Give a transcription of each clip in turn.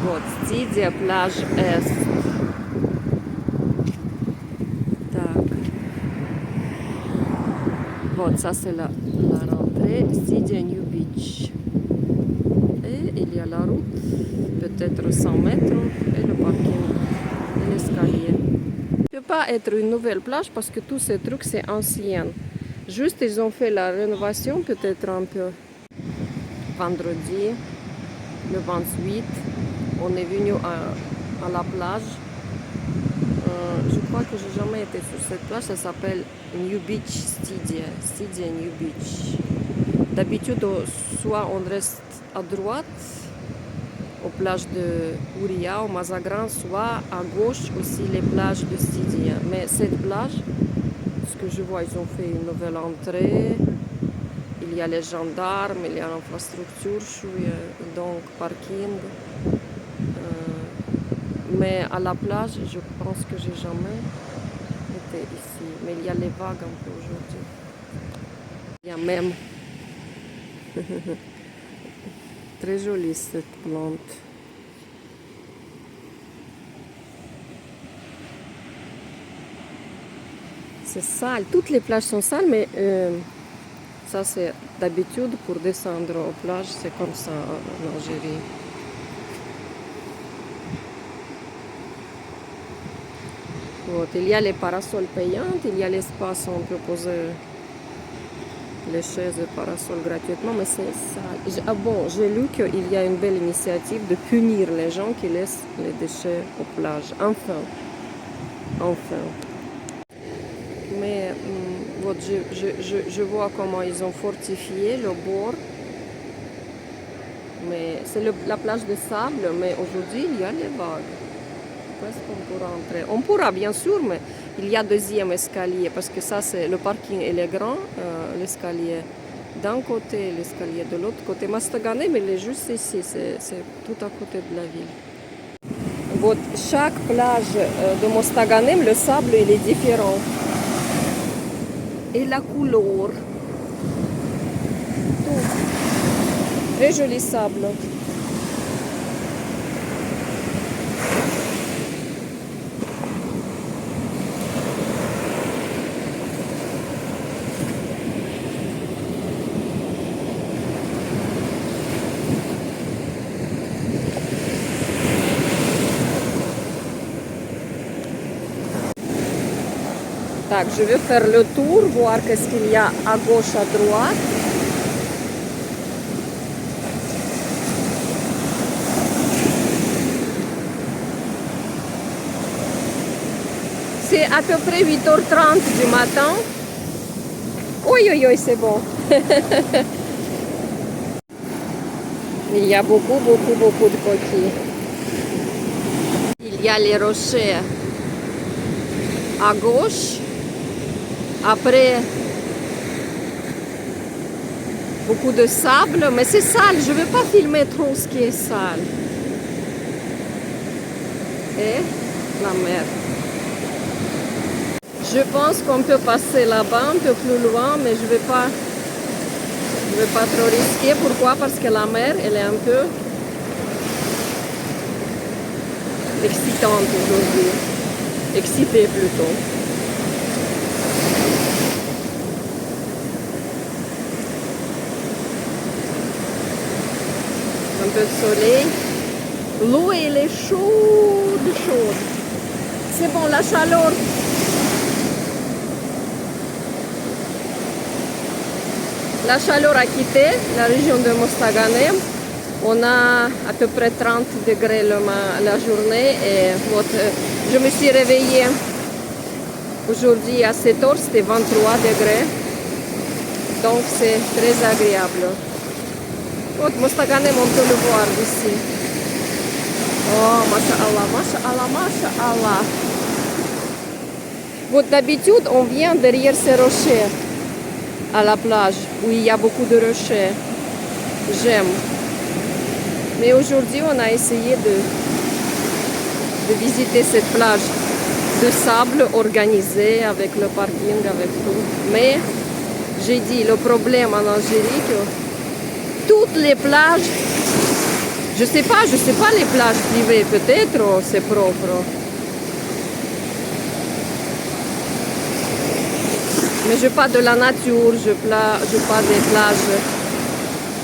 Вот, Стидия, пляж Эст. Так. Вот, ça c'est la rentrée. Стидия New Beach. Et il y a la route, peut-être 100 mètres, et le parking, et l'escalier. Ça ne peut pas être une nouvelle plage parce que tous ces trucs c'est ancien. Juste ils ont fait la rénovation peut-être un peu. Vendredi, le 28, on est venu à la plage. Je crois que j'ai jamais été sur cette plage. Ça s'appelle New Beach Stydia. Stydia New Beach. D'habitude, soit on reste à droite, aux plages de Ouria, au Mazagran, soit à gauche aussi les plages de Stydia. Mais cette plage, ce que je vois, ils ont fait une nouvelle entrée. Il y a les gendarmes, il y a l'infrastructure, donc parking. Mais à la plage, je pense que j'ai jamais été ici. Mais il y a les vagues un peu aujourd'hui. Il y a même très jolie cette plante. C'est sale. Toutes les plages sont sales, mais ça c'est d'habitude pour descendre aux plages, c'est comme ça en Algérie. Вот. Il y a les parasols payantes, il y a l'espace où on peut poser les chaises et parasols gratuitement, mais c'est sale. Ah bon, j'ai lu qu'il y a une belle initiative de punir les gens qui laissent les déchets aux plages. Enfin. Enfin. Mais вот, je vois comment ils ont fortifié le bord. Mais c'est la plage de sable, mais aujourd'hui il y a les vagues. Est-ce qu'on pourra entrer? On pourra bien sûr, mais il y a deuxième escalier parce que ça c'est le parking il est grand, l'escalier d'un côté, l'escalier de l'autre côté. Mostaganem il est juste ici, c'est tout à côté de la ville. Вот, chaque plage de Mostaganem, le sable il est différent. Et la couleur. Tout. Très joli sable. Так, je vais faire le tour, voir qu'est-ce qu'il y a à gauche, à droite. C'est à peu près 8h30 du matin. Oui, oui, oui, c'est bon. Il y a beaucoup de coquilles. Il y a les rochers à gauche. Après, beaucoup de sable, mais c'est sale. Je ne veux pas filmer trop ce qui est sale. Et la mer. Je pense qu'on peut passer là-bas un peu plus loin, mais je ne vais pas trop risquer. Pourquoi? Parce que la mer, elle est un peu excitante aujourd'hui. Excitée plutôt. Un peu de soleil. L'eau, elle est chaude. C'est bon, la chaleur. La chaleur a quitté la région de Mostaganem. On a à peu près 30 degrés la journée. Et je me suis réveillée aujourd'hui à 7 heures, c'était 23 degrés. Donc c'est très agréable. Mostaganem, on peut le voir d'ici. Oh, masha'Allah. D'habitude, on vient derrière ces rochers à la plage où il y a beaucoup de rochers. J'aime. Mais aujourd'hui, on a essayé de visiter cette plage de sable organisée avec le parking, avec tout. Mais j'ai dit, le problème en Algérie, que toutes les plages, Je sais pas les plages privées, peut-être c'est propre. Mais je parle de la nature, je parle des plages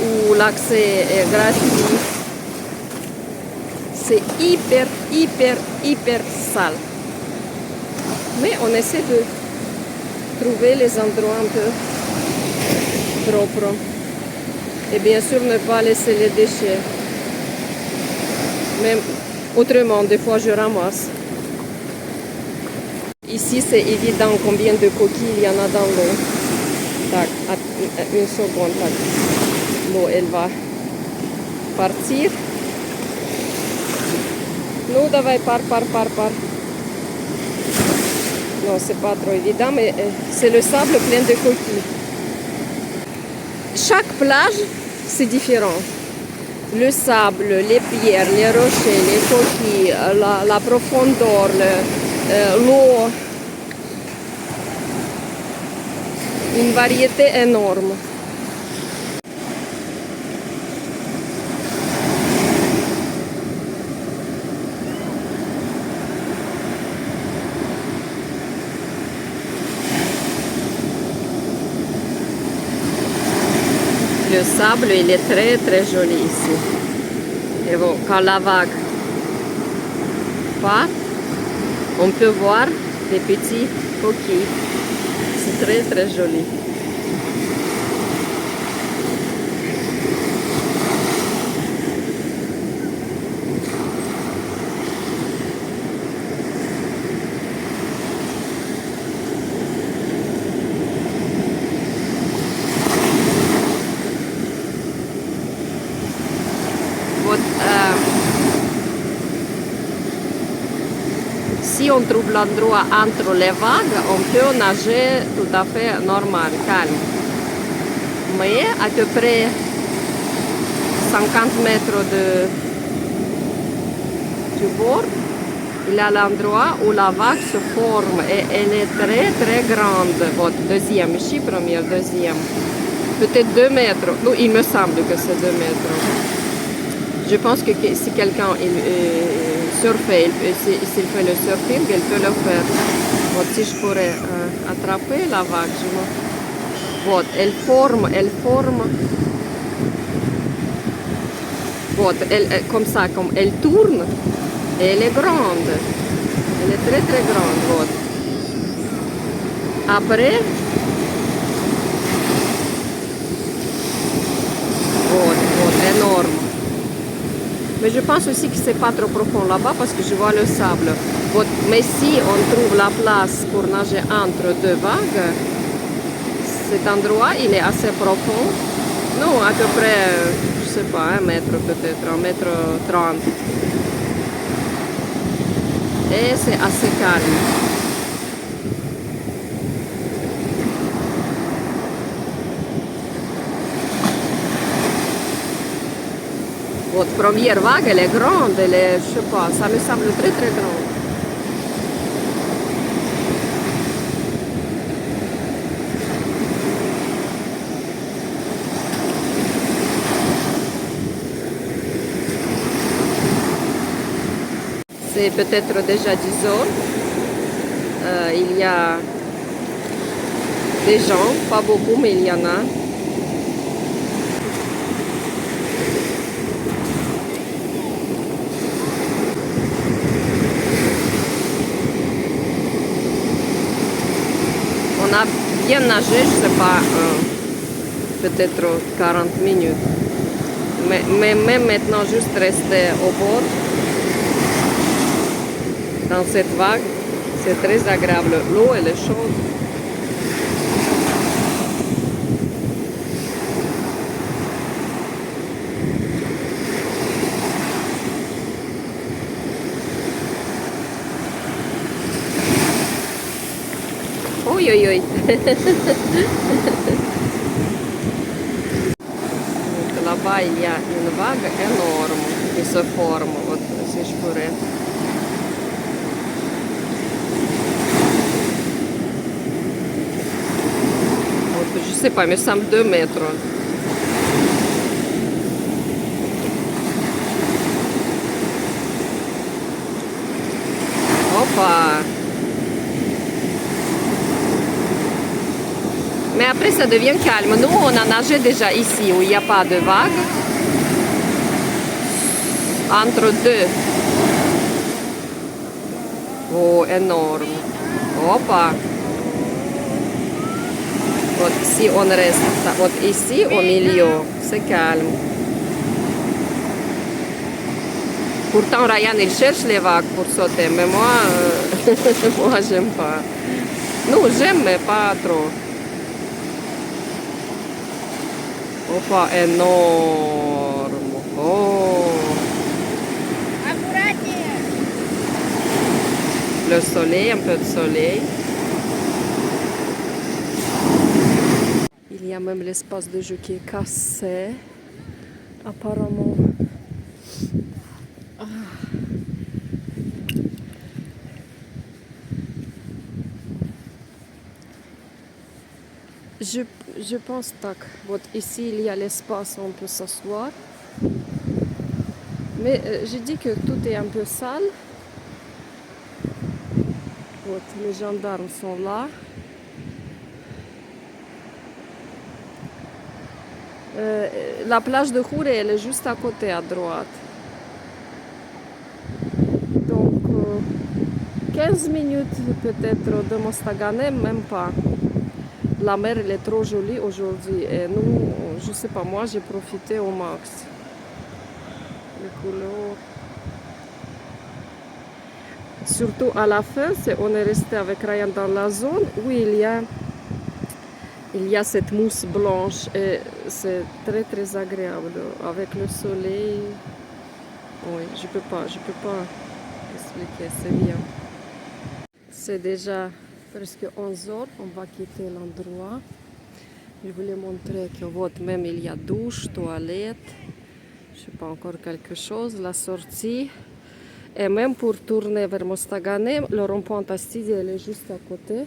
où l'accès est gratuit. C'est hyper sale. Mais on essaie de trouver les endroits un peu propres. Et bien sûr, ne pas laisser les déchets. Mais autrement, des fois, je ramasse. Ici, c'est évident combien de coquilles il y en a dans l'eau. Tac, une seconde, tac. L'eau, elle va partir. Non, давай, par. Non, c'est pas trop évident, mais c'est le sable plein de coquilles. Chaque plage, c'est différent. Le sable, les pierres, les rochers, les coquilles, la profondeur, l'eau. Une variété énorme. Le sable, il est très joli ici. Et bon, quand la vague part, on peut voir des petits coquilles. C'est très joli. Si on trouve l'endroit entre les vagues, on peut nager tout à fait normal, calme. Mais à peu près 50 mètres du bord, il y a l'endroit où la vague se forme et elle est très grande. Bon, deuxième, ici première, deuxième. Peut-être 2 mètres. Non, il me semble que c'est 2 mètres. Je pense que si quelqu'un surfer, s'il fait le surfing, il peut le faire. Bon, si je pourrais attraper la vague, bon, elle forme. Bon, comme ça, comme elle tourne, et elle est grande. Elle est très grande. Bon. Après, bon, énorme. Mais je pense aussi que c'est pas trop profond là-bas parce que je vois le sable. Bon, mais si on trouve la place pour nager entre deux vagues, cet endroit il est assez profond. Non, à peu près, je sais pas, 1 mètre peut-être, 1,30 m. Et c'est assez calme. Votre première vague, elle est grande, elle est, je sais pas, ça me semble très grande. C'est peut-être déjà 10 heures. Il y a des gens, pas beaucoup, mais il y en a. On a bien nagé, je sais pas, peut-être 40 minutes. Mais même maintenant, juste rester au bord, dans cette vague, c'est très agréable. L'eau, elle est chaude. Oui. Là-bas, il y a une vague énorme qui se forme, si je pourrais. Je sais pas, il me semble 2 mètres. pas. Mais après, ça devient calme. Nous, on a nagé déjà ici, où il n'y a pas de vagues. Entre deux. Oh, énorme. Опа. Вот ici, on reste. Вот ici, au milieu, c'est calme. Pourtant, Ryan, il cherche les vagues pour sauter. Mais moi, moi, j'aime pas. Non, j'aime, mais pas trop. Опа, énorme. Oh. Le soleil, un peu de soleil. Il y a même l'espace de jeu qui est cassé. Apparemment. Ah. Je pense так. Вот ici, il y a l'espace où on peut s'asseoir. Mais j'ai dit que tout est un peu sale. Вот, les gendarmes sont là. La plage de Khoure, elle est juste à côté, à droite. Donc, 15 minutes peut-être de Mostaganem, même pas. La mer, elle est trop jolie aujourd'hui. Et nous, je sais pas, moi, j'ai profité au max. Les couleurs. Surtout à la fin, on est resté avec Ryan dans la zone où il y a cette mousse blanche et c'est très très agréable avec le soleil. Oui, je peux pas expliquer, c'est bien. C'est déjà presque 11 heures, on va quitter l'endroit. Je voulais montrer que вот, même il y a douche, toilette, je sais pas encore quelque chose, la sortie. Et même pour tourner vers Mostaganem, le rond-point Astidi, elle est juste à côté.